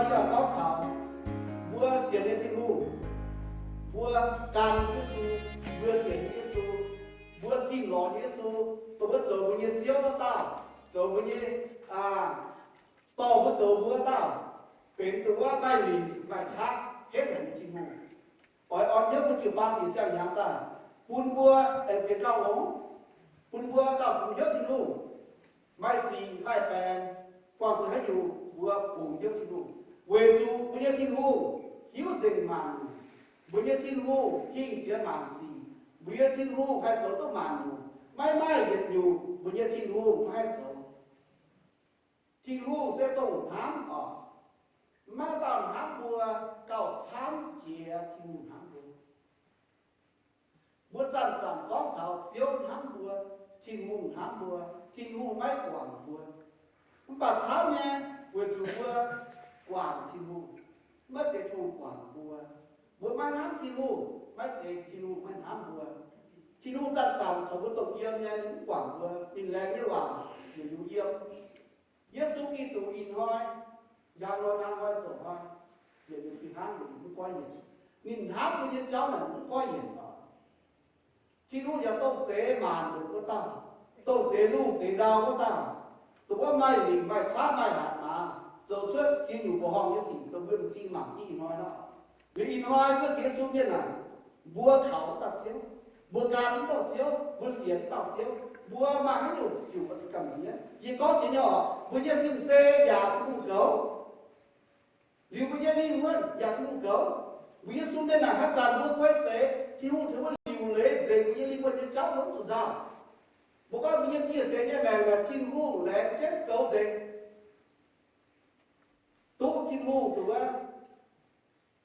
giờ có thảo vua xiển lên thiên vu vua can Giêsu vua xiển Giêsu vua kim lò Giêsu tôi biết rồi bao nhiêu chiếu tao rồi bao nhiêu to với cầu vua taoเป็นตัวไม่หลีไม่ชักเฮ็ดให้จริงมูอ๋อยเยอะมันจะบางที่เสียงยามตาปุนบัวแต่เสียเก่าหงปุนบัวเก่าปุนเยอะจริงมูไม่สีไม่แปลงความจะให้อยู่บัวปุนเยอะจริงมูเวจูบุญยทินหูหิวเจงมันบุญยทินหูหิ้งเจียมันสีบุญยทินหูให้โจต้องมันอยู่ไม่เด็ดอยู่บุญยทินหูให้โจทินหูเสียต้องห้ามออกมาตอนหาบัวเก่าช้ำเจียที่มูหาบัวจันของเขาเจียวหาบัวที่มูหาบัวที่มูไม่กวางบัวมันปัดเช้าเนี่ยบัวจูบัวกวางที่มูไม่เจทูกวางบัวมาน้ำที่มูไม่เจที่มูไม่น้ำบัวที่มูจันสมมติตกเยี่ยมเนี่ยนี่กวางบัวอินแรงนี่หว่าอยู่เยี่ยมเยซูกิตูอินห้อยyang lo đang coi sổ hoa, giờ những cái hang thì cũng coi hiện, nhìn hang của những cháu này cũng coi hiện đó. Khi lúc giờ tôi chế màn được có tao, tôi chế lu chế đào có tao, tôi có mai lìm mai chát mai hạt mà, giờ trước chi nhủ của họ như gì tôi vẫn chi mảng gì nói đó. Vì nói cứ xé xuống bên này, bùa khảo tao chiếu, bùa gan tao chiếu, bùa xiên tao chiếu, bùa mà hết nhiều chủ có sự cầm gì á, vì có chỉ nhỏ, bùa như xin xe già thì cũng gấu. Liu bây giờ đi luôn, giờ cũng cỡ. Bây giờ xuống bên này hát giàn mua quay xế, thì không thấy có liu lấy dễ bây giờ đi quân cho cháu lắm rồi sao? Bố con bây giờ kia xế nhé mẹ là thiên hương lẽ chết cấu dễ. Tốt thiên hương từ á,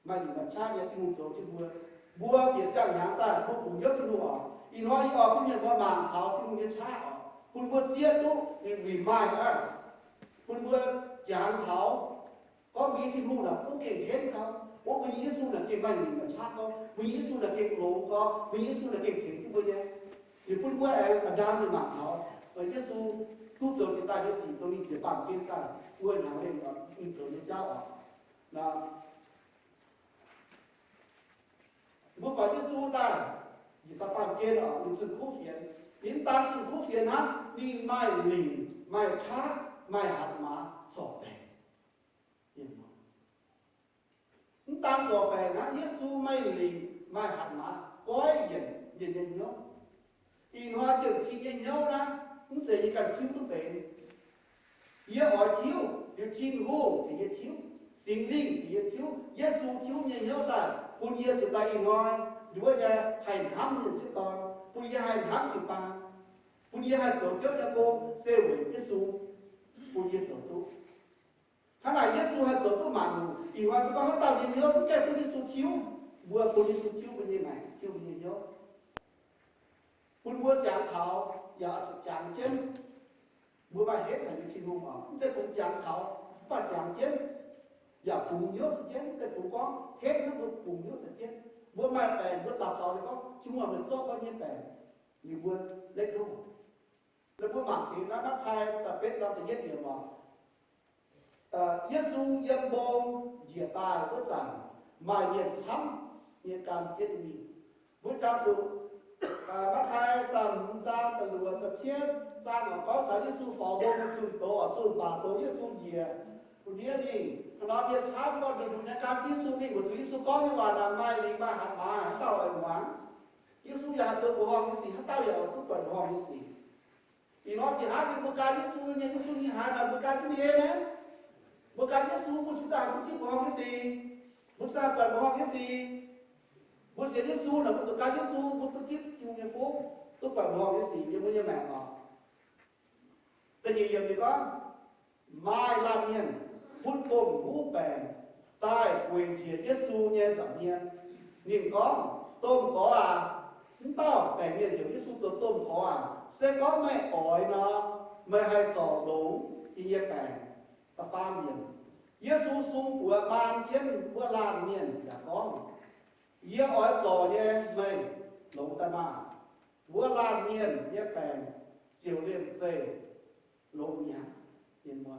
mà nhìn mà cha nhà thiên hương cấu thiên hương. Bùa phía sang nhà ta, bùa cũng nhớ thiên hương ở. Ý nói ý ở cũng nhận qua màng tháo thiên hương như cha ở. Bùa bùa tiết tốt, thì remind us. Bùa chán tháo. Có biết thiên mu là cũng kể hết không? Có vì Giêsu là kể mình mà cha không? Vì Giêsu là kể lỗ không? Vì Giêsu là kể thiện cũng vậy. Thì cũng qua ở đám thì mà họ và Giêsu tu giờ cái tai cái gì tôi đi kể bằng kia ta quên hàng lên ở đi giờ để cháu ở là bố phải Giêsu ta thì ta bằng kia ở đi từ khúc phiền đến ta từ khúc phiền á đi mai lìn mai chát mai hạt má sọ bè tăng cho bè ngã Giêsu mai lì mai hạt má có nhìn nhau, in hoa chừng chi nhìn nhau na, cũng chỉ cần thiếu cái bè, giờ họ thiếu, điều thiên vô thì thiếu, sinh linh thì thiếu, Giêsu thiếu nhìn nhau ta, bây giờ chỉ ta in hoa, bây giờ hành hám nhìn sẽ to, bây giờ hành hám thì ba, bây giờ hành tổ chức cho cô sẽ về Giêsu, bây giờ tổ chức. Hắn là Giêsu hay tổ chức mà đủ, ý hoa sẽ có hết tao nhìn nhớ, cái tôi Giêsu thiếu, vừa tôi Giêsu thiếu bao nhiêu này, thiếu bao nhiêu nhớ. Bún bữa chán thảo, giờ chán chân, bữa mai hết là những chuyện ngu ở, cái cũng chán thảo, và chán chân, giờ phùng nhớ sẽ chết, cái cũng có hết nó bữa phùng nhớ sẽ chết. Bữa mai bèn bữa tao thảo thì có, chúng mà mình cho bao nhiêu bèn, nhiều bữa lên không. Lên bữa mặc thì nó thay tập biết ra thì nhất nhiều mà. Giêsu yên bông dìa tài bữa chẳng mà nhiệt chấm nhiệt cảm chết đi bữa cha chủ bác hai tầm ra tầm luận tầm chiết ra ngõ có thấy Giêsu phò bông một chùm tổ ở chùm bà tổ Giêsu dìa của đĩa đi nó nhiệt chấm con thì cũng nhiệt cảm Giêsu đi của Giêsu có như vậy là mai lý ba hạt má hạt tao ở quán Giêsu giờ hạt tao của họ cái gì hạt tao giờ tôi quản của họ cái gì thì nó chỉ hạt cái bữa ca Giêsu như Giêsu như hạt là bữa ca cái gì đấy bukan Yesus, bukan aku bohong sih. Bukan apa bohong sih. Bukan Yesus, nak bukan Yesus, bukan cip punya phúc. Tôi phải bohong sih, dia punya mẹ. Cái gì vậy có? Mai làm nhân, phút cồn hú bèn, tai quyền chia Yesus nghe giảm nhiên. Nhìn tôm có à? Chúng tao bèn nhiên hiểu Yesus tôm có à? Sẽ có mẹ ỏi nó, mẹ hay tỏ đúng, thì nhé bèn. Ta pha miền Giêsu sung của ban trên của làn miền đã có Giê ói trò nhé mày lỗ ta mà của làn miền nhé bèn chiều liềm dề lỗ nhá nhìn mua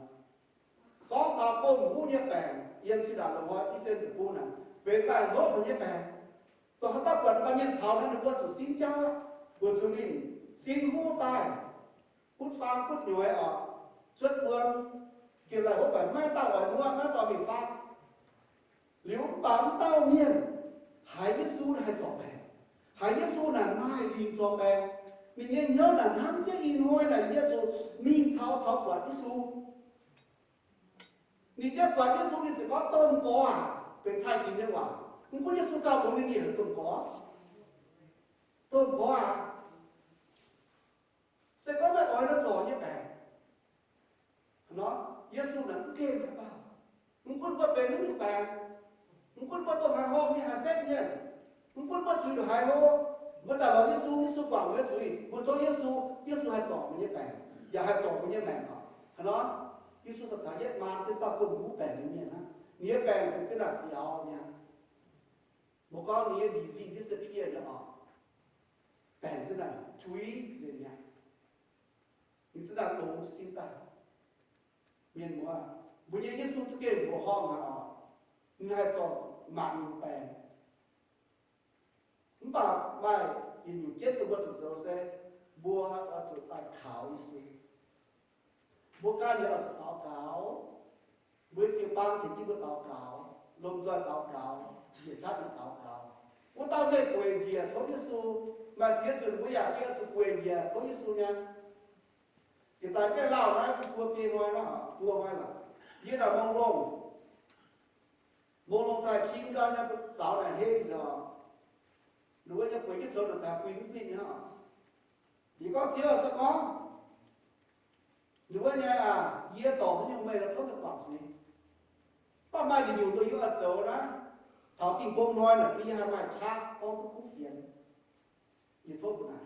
có cả côn ngũ nhé bèn yên chỉ là ngồi ít sen được bu này về tại ngõ của nhé bè tôi hát tác quần ta miên thảo nên được qua chủ xin cha của chủ mình xin hô tài hút phang hút nhồi ở xuất vương kiểu lại hốt phải mai tao hỏi mua mai tao bị phang nếu bám tao miên hãy Giêsu hãy tỏ bè hãy Giêsu là mai liền tỏ bè mình nhớ là hắn chứ in hôi là Giêsu mình thao quạt Giêsu你这管耶稣你只搞东国啊，被太平的话，你不耶稣搞我们你是东国，东国啊，sẽ có mấy gọi nó rồi như vậy, nó耶稣能给他吧，你不把别人的办，你不把都还好，你还谁呢？你不把罪都还好，我打了耶稣管我的罪，我做耶稣还做我们的办，也还做我们的办啊，係咯。耶穌就睇一晚即得個唔病咁樣啦，你一病就真係有咁樣，冇講你嘅理智 disappear 咗啊，病真係推咁樣，你真係冇心態，面冇啊，每日耶穌自己冇康啊，你係做慢病，咁把外人有見到我就做些，冇我就帶考一些。bố ca nhớ là tao cáo với kiểu ban thì chỉ có tao cáo lồng doan tao cáo địa sát là tao cáo bố tao đây quên gì à thôi Giêsu mà chỉ chừng bố già kia chừng quên gì à thôi Giêsu nha thì tại cái lao đó cái cua kia ngoài nó cua ngoài là dưới là mông lông tại kim đó nha giáo này hết giờ nếu như quên cái chỗ là ta quên nữa thì có chiếu là sao có nếu như à, ye tổ nhưng mà là không được quản gì. Ba mai thì nhiều tôi yêu ở chỗ đó, thảo tìm công nói là đi hai mai cha con tôi cũng phiền, như thôi của này,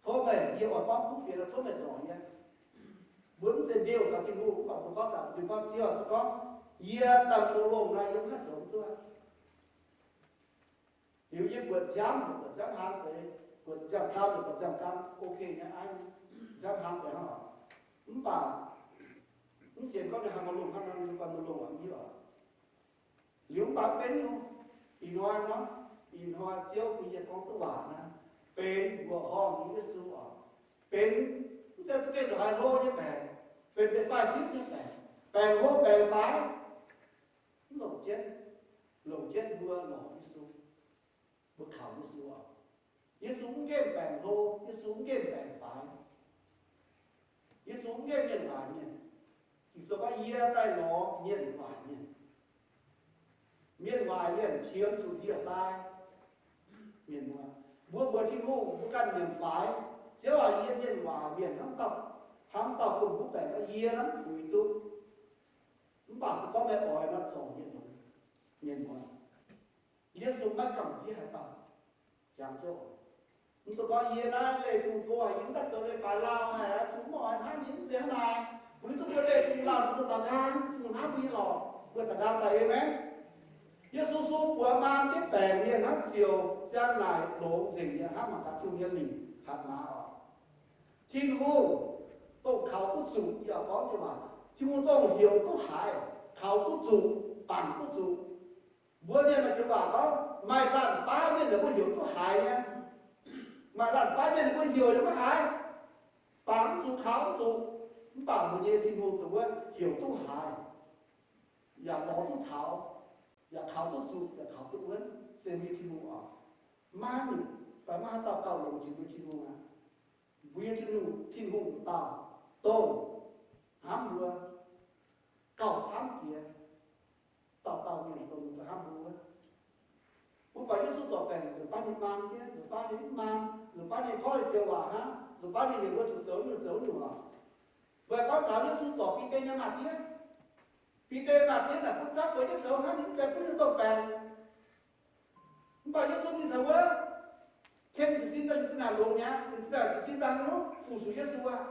thôi mày yêu ở con cũng phiền là thôi mày giỏi nhé. Muốn xem điều sao thì ngu cũng bảo có chẳng thì con chưa sẽ có ye tầm đồ lồng này yêu hết chỗ tôi. Nếu như vượt jam ham tới, vượt jam cam thì vượt jam cam, ok nhá anh, jam ham tới hả? Bà xem có hàng lùng hàng năm còn lùng làm gì vậy? Nếu bà bên nó, in hoa chiếu bây giờ con tu bản á, bên của họ nghĩ sự ở, bên cho cái đồ hai lô như vậy, bên để phải phiếu như vậy, bên hô bên phái, lồng chết vừa lồng như sự, vừa khảo như sự ở, như sự cũng game bên hô, như sự cũng game bên phái. Yesu nghe miền ngoài miền, thì số có ia tay nó miền ngoài miền chiếm chủ địa sai miền ngoài bữa chi hô bữa căn miền phái chế là ia miền ngoài miền hăng tàu cùng bút bẻ cái ia lắm quỷ tu chúng bà sẽ có mẹ ỏi nó trồng miền ngoài Yesu mới cầm gì hay tàu chẳng chỗ tôi có gì đó để chúng tôi những tất số để phải lao hay chúng mọi hai những thế này quý tôi để chúng làm tôi tặng gan chúng hát vi lò vừa tặng gan tại em ấy Giêsu xuống của mang tiếp bèn miền hát chiều gian lại đổ dình nhà hát mà các chung nhân lì hạt má ở thiên vu tôi khảo tôi dùng giờ có cho bà chúng tôi hiểu tôi hại khảo tôi dùng bản tôi dùng bữa nay mà cho bà có mai lần ba bên là tôi hiểu tôi hại nha mà lần ba bên có hiểu được hại bám chú khảo chú bảo một gì thì một tuổi hiểu tu hại và bỏ tu thảo và khảo tu chú và khảo tu uốn xem như thì một ở mà mình phải mà tao tao lồng chỉ với thì một à với thì một tao tôn hám mưa cầu sám kia tao miền tôn và hám mưa不把耶稣做病，就把你慢些，就把你慢，就把你可以叫話哈，就把你有個就走啊。為講找耶穌做必定嘅嘛啲，必定嘛啲嗱，不執為啲手哈，你就不要做病。唔把耶穌你頭啊，看你是信到你知哪龍呀，你知道你信當中附屬耶穌啊，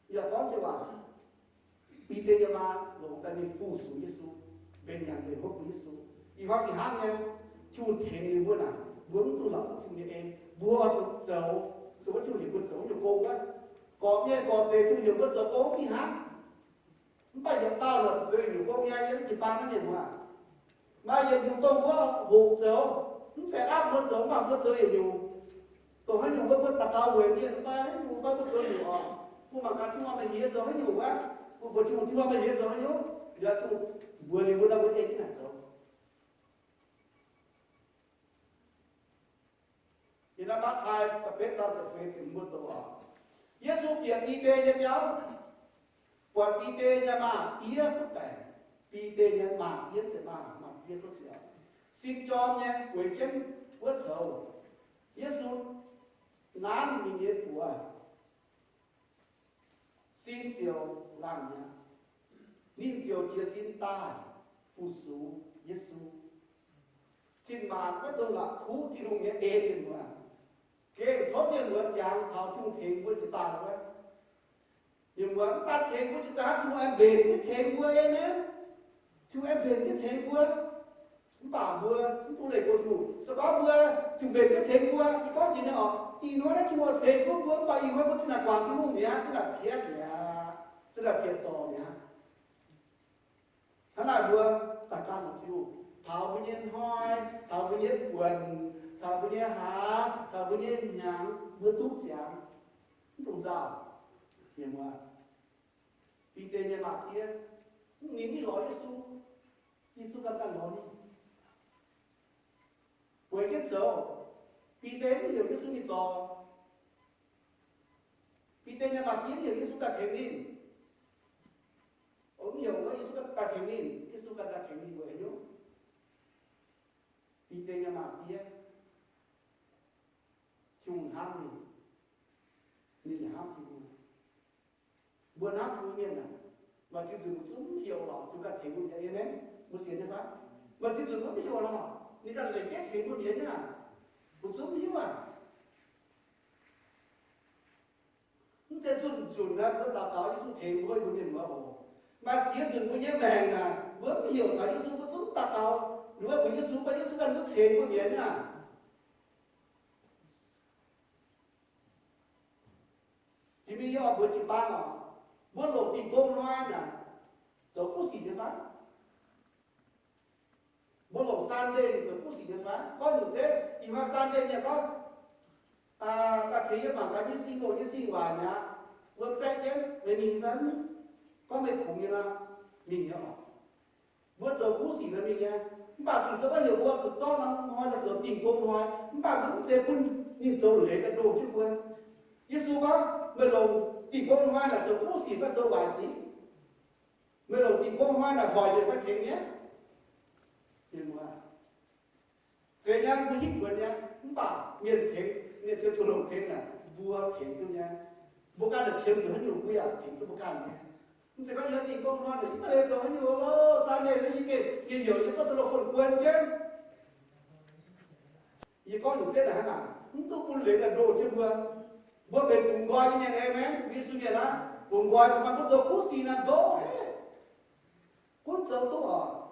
要講就話，必定嘅嘛，龍但你附屬耶穌，เป็นอย่างเป็นพวก耶穌，อีกว่าสิห้ามเนี่ยchú thiền như bữa nào vướng tu lập chú như em bữa dầu tôi chú hiểu bữa dầu nhiều cô quá có nghe có gì chú hiểu bữa dầu cô phi hát bây giờ tao là chơi nhiều con nghe những cái ban nó nhiều mà giờ nhiều tôi có vụ dấu nó sẽ áp mất dấu mà mất chơi nhiều tôi hay nhiều mất tao cao về như nó phải nhiều phải mất chơi nhiều mà cái chúng ta mới hiểu rồi nhiều quá vừa chúng ta mới hiểu rồi nhiều giờ chúng vừa đi vừa đâu vừa đi cái này rồi thì nó bắt hai tập kết ra sẽ phải chịu mấtตัวGiêsu biệt đi tê như béo còn đi tê như mà ý bất bẻ đi tê như mà ý sẽ mà ý tốt chuyện xin cho nhé quỷ chân vớt sầu Giêsu nán mình nghĩa của xin chiều làm nhé nên chiều chia xin tai phụ số Giêsu xin mà có tôi là cú thì đúng nghĩa ê đến mà cái thốt nhiên vượt chàng thảo chung thiền với chúng ta rồi nhưng mà ta thiền với chúng ta chúng em bền cái thiền của em ấy chúng em bền cái thiền của chúng bảo vừa chúng tôi lấy của chủ sau đó vừa chúng bền cái thiền của thì có gì nữa thì nói là chúng thiền của vừa và ý nói có là quảng chúng mùng nhé chứ là phiết nhé chứ là phiết giò nhé thế là vừa ta can một chú thảo với nhiên hoi thảo với nhiên quần thảo với nhiên há thảo với nhiên nhàng vừa túc chán không sao hiểu không ạ vì tên nhà mạc kia nhìn đi nói Giêsu cần nói đi với cái chỗ vì tên thì hiểu Giêsu nhìn rõ vì tên nhà mạc kia hiểu Giêsu đã thiền đi ông hiểu với Giêsu đã thiền đi Giêsu cần thiền đi với nhau vì tên nhà mạc kia chung ham mình nhìn ham thì buồn ham thú nhiên này mà chỉ dùng chúng hiểu là chúng ta thấy một cái em ấy một xíu như vậy mà chỉ dùng nó hiểu là người ta lấy cái thấy một cái như nào một chúng hiểu không thể dùng ra bữa tao cáo Giêsu thấy mỗi một niềm mơ hồ mà chỉ dùng một cái bèn là bữa hiểu cái Giêsu có chúng ta cáo nếu mà với Giêsu cần giúp thấy một cái nào thì bây giờ bữa chỉ ba nó bữa lộ thì công nói là dấu cú xỉ như phá bữa lộ san đê thì dấu cú xỉ như phá có nhiều thế thì mà san đê nhà có các thế mà cái như xin hòa nhà vượt chạy chứ để mình vẫn có mấy khủng như là mình nhớ bữa dấu cú xỉ là mình nha bà thì có hiểu bữa thực to lắm hỏi là dấu tình công nói bà vẫn sẽ quân nhìn dấu lấy cái đồ chứ quên Giêsu có người lộ tình công nói là dấu cú xỉ và dấu bài xỉ người đầu tiên có hoa là hỏi được phải thiền nhé thiền hoa về nhà cứ hít quần nha cũng bảo nhiệt thiền nhiệt sẽ chủ động thiền là vua thiền cứ nha bố ca được chiếm rồi nhiều quy thiền cứ bố ca này cũng sẽ có nhiều tình con hoa để mà lên rồi nhiều lo sao này lấy cái nhiều như tôi là phần quên chứ như con được chết là hả nào cũng tôi muốn lấy là đồ chứ vua bên cùng gọi như này em ấy ví dụ như là cùng gọi mà có giờ phút gì là đổ hết cuốn dấu tu ở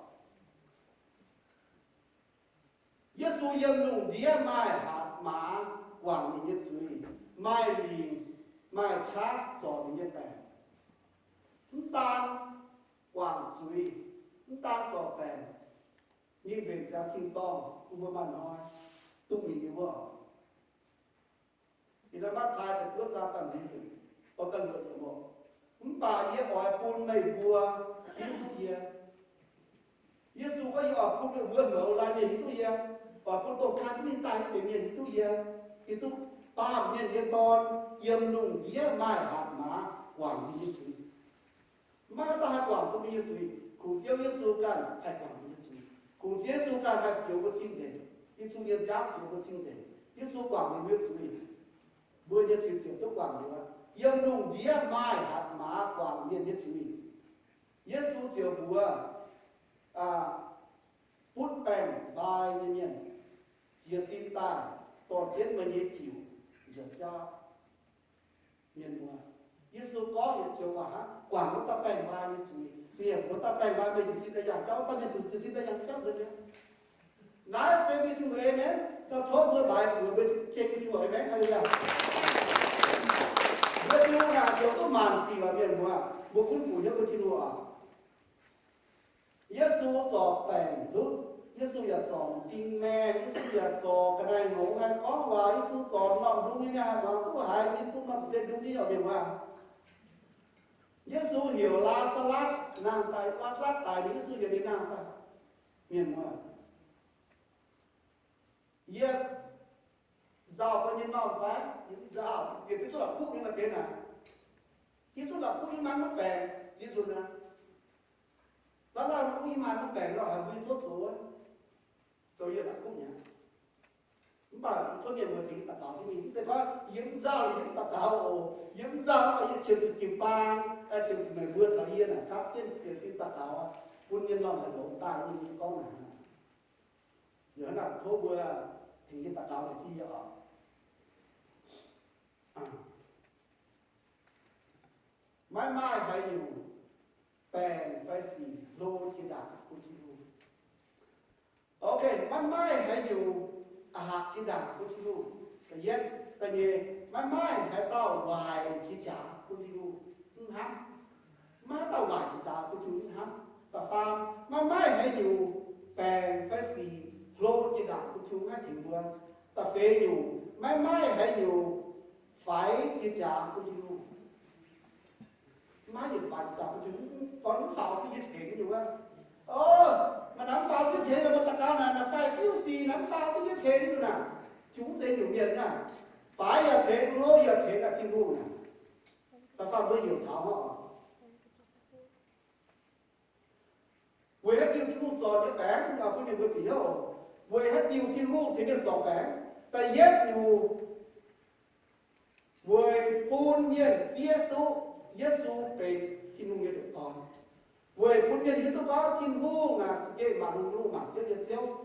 Giêsu yếm lùng đĩa mai hạt má quảng mình nhất suy mai lì mai chát giò mình nhất bèn chúng ta quảng suy chúng ta giò bèn như về ra kinh to cũng có bạn nói tung mình như vợ thì nó bắt thai thật ước ra tầm đi có cần được một chúng bà yếm hỏi buôn mày vua kiếm tu kia Giêsu có ở cũng được vươn mở lại nhìn tu kia ở con tổ khăn cái tay để nhìn tu kia itu ba nhìn cái ton yếm nung kia mai hạt má quảng đi Giêsu mà ta hạt quảng cũng đi Giêsu cùng chiếu Giêsu cần hạt quảng đi Giêsu cùng Giêsu cần hạt phiếu của chính thể Giêsu nhận giáo phiếu của chính thể Giêsu quảng đi Giêsu vừa nhận phiếu phiếu tôi quảng đi yếm nung kia mai hạt má quảng đi Giêsu Giêsu chiếu bùa phút bèn bài như nhiên chia xin ta còn thiết mà nhé chịu giật ra miền mùa Giêsu có hiện chiều quả quả nó ta bèn bài như chịu miền nó ta bèn bài mình xin ta giảng cháu ta miền chủ xin ta giảng cháu rồi nhé nói xem cái chúng em ấy nó thốt với bài của bên trên cái chúng em ấy hay là bên chúng là chiều có màn xì là miền mùa một phút của nhớ con chim mùa 耶稣做病毒，耶稣也做精咩，耶稣也做个大牛，还讲话耶稣做那东西啊，话都系你都那些东西有变化。耶稣hiểu拉萨拉nàng tại拉萨拉tại耶稣hiểu đi nàng tại miền ngoài耶giao có những non phái những giao thì cái chỗ là khu nhưng mà thế nào cái chỗ là khu iman nó bèn chỉ chỗ nào đó là khu iman nó bèn nó là vì chỗ rồi là khu nhà mà cho nên người thì tập đạo thì mình sẽ có yếm giao thì tập đạo yếm giao mà chiều chiều chiều ba chiều chiều ngày mưa sáng yên là các tiên chiều chiều tập đạo quân nhân lòng là đổ tài như con này nhớ là thô vừa thì cái tập đạo để thi ở mãi mãi hayอยู่bèn phải xì lô chỉ đạo của chị luôn ok mãi mãi hayอยู่hạt chỉ đạo của chị luôn tại vì tại vì mãi mãi hay tao hoài chỉ trả của chị luôn không ham má tao hoài chỉ trả của chị không ham và phàm mãi mãi hayอยู่bèn phải xì lô chỉ đạo của chúng hai chị luôn ta phêอยู่mãi mãi hayอยู่phải chỉ trả của chị luôn má nhìn bài tập của chúng còn phao cái dịch hiện nhiều quá mà nắm phao cái hiện là một cao này là phải phiếu xì nắm phao cái dịch hiện nữa nè chúng sẽ nhiều nhận nè phải là thế lối là thế là thiên luôn nè ta phao mới hiểu thảo họ với hết tiêu thiên luôn rồi những bé là có nhiều người bị hiểu với hết tiêu thiên luôn thì nên dò bé ta ghét nhiều với buôn nhiên chia tu Giêsu về thiên nông nghiệp được còn về quân nhân Giêsu có thiên hú là cái mà nông nông mà chưa được xéo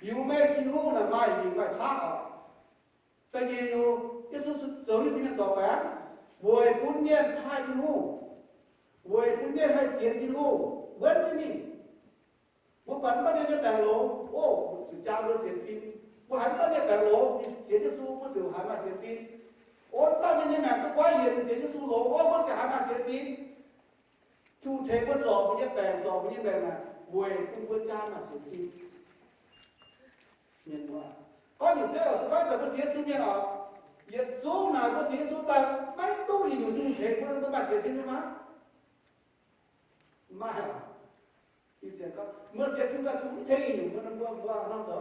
yêu mê thiên hú là mai mình phải xác ở tại vì Giêsu giống như thiên tỏ bé về quân nhân hai thiên hú về quân nhân hai xiên thiên hú vẫn cái gì một phần ta nên cho bèn lỗ sự cha với xiên phim một hắn ta nên bèn lỗ xiên Giêsu với từ hắn mà xiên phim ta nên như này tôi quá hiền thì Giêsu lỗ có sẽ hai mà xiên phim chu thế có dò với những bèn dò với những bèn là về cùng với cha mà xiên phim nhìn qua có những cái ở số bao giờ có Giêsu như nào số nào có Giêsu ta mấy tôi thì đủ chu thế có mà xiên phim mà thì sẽ có มื่อเสียchúng ta chúng thấyอยู่มันว่าnó rõ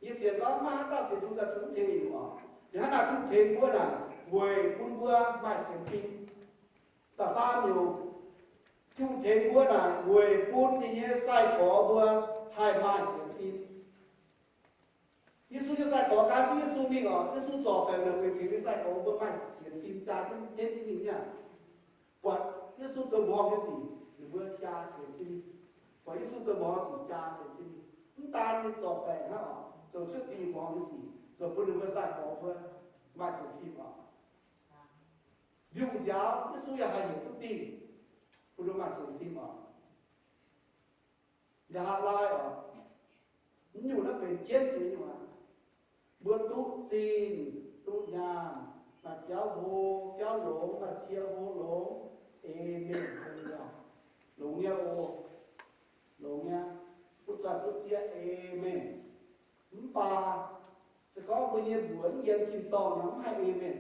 như sẽ có mà ta sẽ chúng ta chúng thấyอยู่อ่ะthì hắn nào chúng thấy của là về quân vua mà xiên phim ta pha nhiều chúng thấy của là về quân thì như sai có vua hai mai xiên phim Giêsu cho sai có cái Giêsu mình ở Giêsu tỏ về là về phía sai có vua mai xiên phim cha chúng đến cái gì nhỉ quạt Giêsu tôi bỏ cái gì thì vừa cha xiên phim và Giêsu tôi bỏ gì cha xiên phim chúng ta nên tỏ về nó rồi trước thì bỏ cái gì rồi vẫn vừa sai có vừa mai xiên phim ở dùng giáo Giêsu là hay nhiều thông tin vẫn mai xiên phim ở nhà lai ở nhiều nó về chiến thì như mà bữa tu xin tu nhà mà kéo hồ kéo lỗ mà chia hồ lỗ amen lỗ nha lỗ nha Phật giáo Phật chia amen bà sẽ có bao nhiêu buổi yên kim to nắm hai amen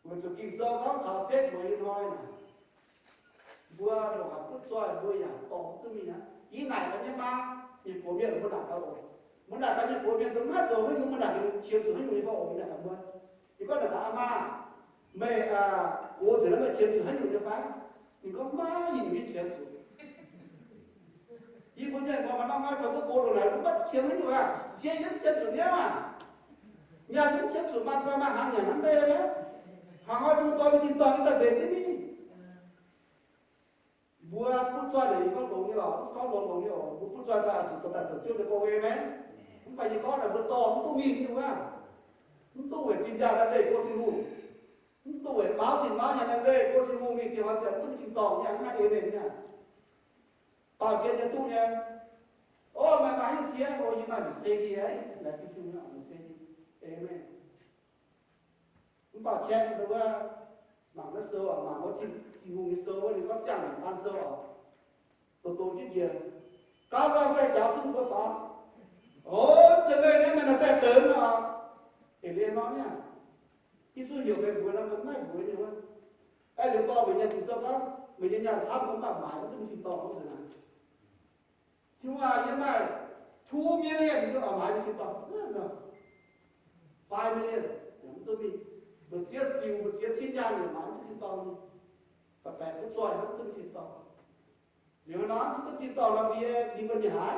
một số kinh sơ có thảo xét mới nói là vừa đồ học Phật giáo vừa nhà to tôi mình á ý này là như ba thì phổ biến là một đảng cao ổn muốn đạt cái phổ biến đúng hết rồi hơi dùng muốn đạt cái chiều từ hơi dùng cho ổn là cảm ơn thì có được cả ma mẹ ô chỉ là mẹ chiều từ hơi dùng cho phái thì có ma gì biết chiều từ ý vấn đề mà nó nói cho cái cô đồ này cũng bắt chiều hết rồi chia dẫn chiều từ nhé mà nhà dẫn chiều từ mà qua mà hàng nhà nắm tay đấy hàng hoa chúng tôi mới tin toàn cái tập về thế đi bữa phút cho để con đồ như là con đồ như là phút cho ta chỉ có chưa được cô em ấy không phải như con là vượt to không tôi nhìn như vậy không tôi phải chính ra là đây cô thiên hùng không tôi phải báo trình báo nhà này đây cô thiên hùng thì họ sẽ tôi trình tỏ nhà hai em này nha bảo kiện nhà tôi nha mà bán như thế rồi nhưng mà bị xe đi ấy là cái chung nào bị xe đi em ấy không bảo chen được mảng nó sơ ở mảng có thì hùng cái sơ thì có chẳng là tan sơ ở tổ cái gì cao cao sai giáo sinh có phá cho nên đấy mà nó sẽ tới mà để liên nó nhá cái số hiểu về buổi nó vẫn mãi buổi nhiều hơn ai được to mình nhận thì sao các mình nhận nhà sắp cũng bằng mãi nó cũng chỉ to không rồi này chứ mà hiện nay 2 million nó ở mãi nó chỉ to nữa 5 million chúng tôi bị một chiếc xin nhà người mãi nó chỉ to và phải cũng xoay nó cũng chỉ to nếu nó cũng chỉ to là vì đi bên nhà hái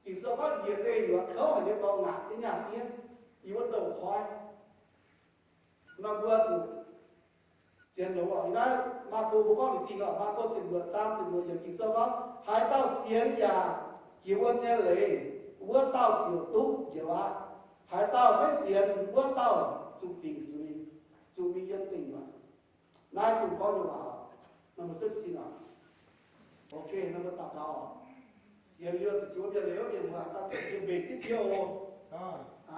thì sao có gì đây nữa khâu hay để to ngạt cái nhà kia thì bắt đầu khoai nó vừa chủ xiên lỗ ở đây mà cô bố con thì gọi mà cô chỉ vừa trang chỉ vừa gì sao có hai tao xiên nhà kiểu anh nghe lấy vừa tao chiều tú chiều à hai tao với xiên vừa tao chụp tình chụp mi yên tình mà nay cũng có nhiều à nó một sức xin à ok nó mới tạo cao xiên liêu chỉ chúa bia liêu thì mà ta phải về tiếp theo